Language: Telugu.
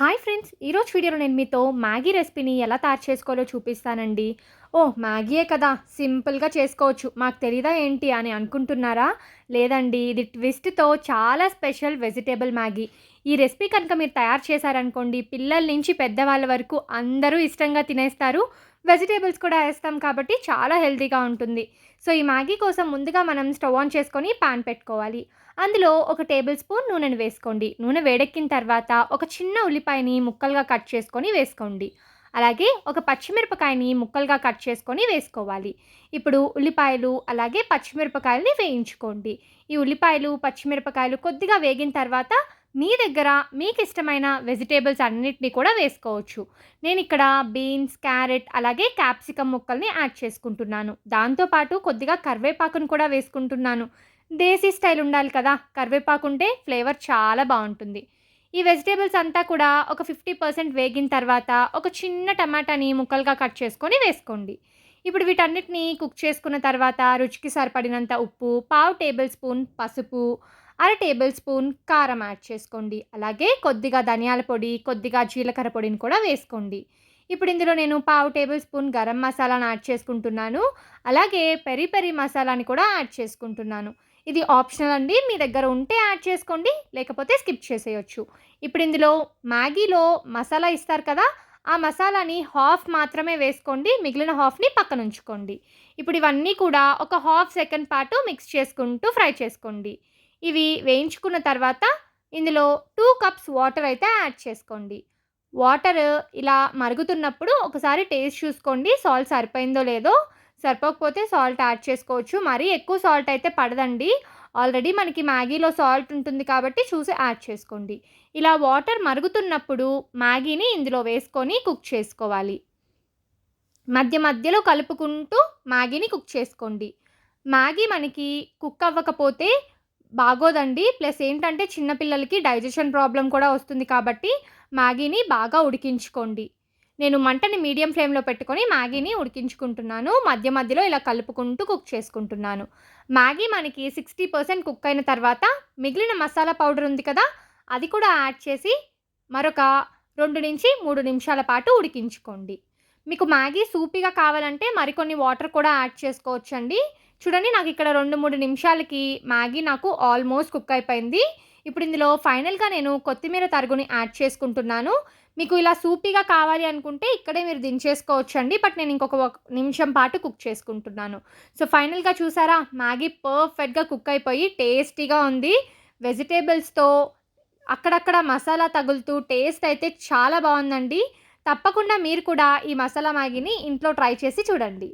Hi friends! ఈరోజు వీడియోలో నేను మీతో మ్యాగీ రెసిపీని ఎలా తయారు చేసుకోవాలో చూపిస్తానండి. మ్యాగీయే కదా! సింపుల్‌గా చేసుకోవచ్చు. మాకు తెలీదా ఏంటి అని అనుకుంటున్నారా? లేదండి. ఇది ట్విస్ట్‌తో చాలా స్పెషల్ వెజిటబుల్ మ్యాగీ. ఈ రెసిపీ కనుక మీరు తయారు చేశారనుకోండి, పిల్లల నుంచి పెద్దవాళ్ళ వరకు అందరూ ఇష్టంగా తినేస్తారు. వెజిటబుల్స్ కూడా ఏస్తాం కాబట్టి చాలా హెల్తీగా ఉంటుంది. సో, ఈ మ్యాగీ కోసం ముందుగా మనం స్టవ్ ఆన్ చేసుకొని పాన్ పెట్టుకోవాలి. అందులో ఒక టేబుల్ స్పూన్ నూనెను వేసుకోండి. నూనె వేడెక్కిన తర్వాత ఒక చిన్న ఉల్లిపాయని ముక్కలుగా కట్ చేసుకొని వేసుకోండి. అలాగే ఒక పచ్చిమిరపకాయని ముక్కలుగా కట్ చేసుకొని వేసుకోవాలి. ఇప్పుడు ఉల్లిపాయలు అలాగే పచ్చిమిరపకాయలని వేయించుకోండి. ఈ ఉల్లిపాయలు, పచ్చిమిరపకాయలు కొద్దిగా వేగిన తర్వాత మీ దగ్గర మీకిష్టమైన వెజిటబుల్స్ అన్నిటిని కూడా వేసుకోవచ్చు. నేనిక్కడ బీన్స్, క్యారెట్ అలాగే క్యాప్సికమ్ ముక్కల్ని యాడ్ చేసుకుంటున్నాను. దాంతో పాటు కొద్దిగా కరివేపాకును కూడా వేసుకుంటున్నాను. దేశీ స్టైల్ ఉండాలి కదా! కరివేపాకుంటే ఫ్లేవర్ చాలా బావుంటుంది. ఈ వెజిటబుల్స్ అంతా కూడా ఒక 50% వేగిన తర్వాత ఒక చిన్న టమాటాని ముక్కలుగా కట్ చేసుకొని వేసుకోండి. ఇప్పుడు వీటన్నిటిని కుక్ చేసుకున్న తర్వాత రుచికి సరిపడినంత ఉప్పు, పావు టేబుల్ స్పూన్ పసుపు, అర టేబుల్ స్పూన్ కారం యాడ్ చేసుకోండి. అలాగే కొద్దిగా ధనియాల పొడి, కొద్దిగా జీలకర్ర పొడిని కూడా వేసుకోండి. ఇప్పుడు ఇందులో నేను పావు టేబుల్ స్పూన్ గరం మసాలాను యాడ్ చేసుకుంటున్నాను. అలాగే పెరి పెరి మసాలాని కూడా యాడ్ చేసుకుంటున్నాను. ఇది ఆప్షనల్ అండి. మీ దగ్గర ఉంటే యాడ్ చేసుకోండి. లేకపోతే స్కిప్ చేసేయొచ్చు. ఇప్పుడు ఇందులో మ్యాగీలో మసాలా ఇస్తారు కదా! ఆ మసాలాని హాఫ్ మాత్రమే వేసుకోండి. మిగిలిన హాఫ్‌ని పక్కనుంచుకోండి. ఇప్పుడు ఇవన్నీ కూడా ఒక హాఫ్ సెకండ్ పాటు మిక్స్ చేసుకుంటూ ఫ్రై చేసుకోండి. ఇవి వేయించుకున్న తర్వాత ఇందులో 2 కప్స్ వాటర్ అయితే యాడ్ చేసుకోండి. వాటర్ ఇలా మరుగుతున్నప్పుడు ఒకసారి టేస్ట్ చూసుకోండి. సాల్ట్ సరిపోయిందో లేదో. సరిపోకపోతే సాల్ట్ యాడ్ చేసుకోవచ్చు. మరీ ఎక్కువ సాల్ట్ అయితే పడదండి. ఆల్రెడీ మనకి మ్యాగీలో సాల్ట్ ఉంటుంది కాబట్టి చూసి యాడ్ చేసుకోండి. ఇలా వాటర్ మరుగుతున్నప్పుడు మ్యాగీని ఇందులో వేసుకొని కుక్ చేసుకోవాలి. మధ్య మధ్యలో కలుపుకుంటూ మ్యాగీని కుక్ చేసుకోండి. మ్యాగీ మనకి కుక్ అవ్వకపోతే బాగోదండి. ప్లస్ ఏంటంటే చిన్న పిల్లలకి డైజెషన్ ప్రాబ్లమ్ కూడా వస్తుంది కాబట్టి మ్యాగీని బాగా ఉడికించుకోండి. నేను మంటని మీడియం ఫ్లేమ్‌లో పెట్టుకొని మ్యాగీని ఉడికించుకుంటున్నాను. మధ్య మధ్యలో ఇలా కలుపుకుంటూ కుక్ చేసుకుంటున్నాను. మ్యాగీ మనకి 60% కుక్ అయిన తర్వాత మిగిలిన మసాలా పౌడర్ ఉంది కదా! అది కూడా యాడ్ చేసి మరొక 2-3 నిమిషాల పాటు ఉడికించుకోండి. మీకు మ్యాగీ సూపీగా కావాలంటే మరికొన్ని వాటర్ కూడా యాడ్ చేసుకోవచ్చండి. చూడండి నాకిక్కడ 2-3 నిమిషాలకి మ్యాగీ నాకు ఆల్మోస్ట్ కుక్ అయిపోయింది. ఇప్పుడు ఇందులో ఫైనల్‌గా నేను కొత్తిమీర తరుగుని యాడ్ చేసుకుంటున్నాను. మీకు ఇలా సూపీగా కావాలి అనుకుంటే ఇక్కడే మీరు దించేసుకోవచ్చండి. బట్ నేను ఇంకొక నిమిషం పాటు కుక్ చేసుకుంటున్నాను. సో, ఫైనల్‌గా చూసారా మ్యాగీ పర్ఫెక్ట్‌గా కుక్ అయిపోయి టేస్టీగా ఉంది. వెజిటబుల్స్‌తో అక్కడక్కడ మసాలా తగులుతూ టేస్ట్ అయితే చాలా బావుందండి. తప్పకుండా మీరు కూడా ఈ మసాలా మ్యాగీని ఇంట్లో ట్రై చేసి చూడండి.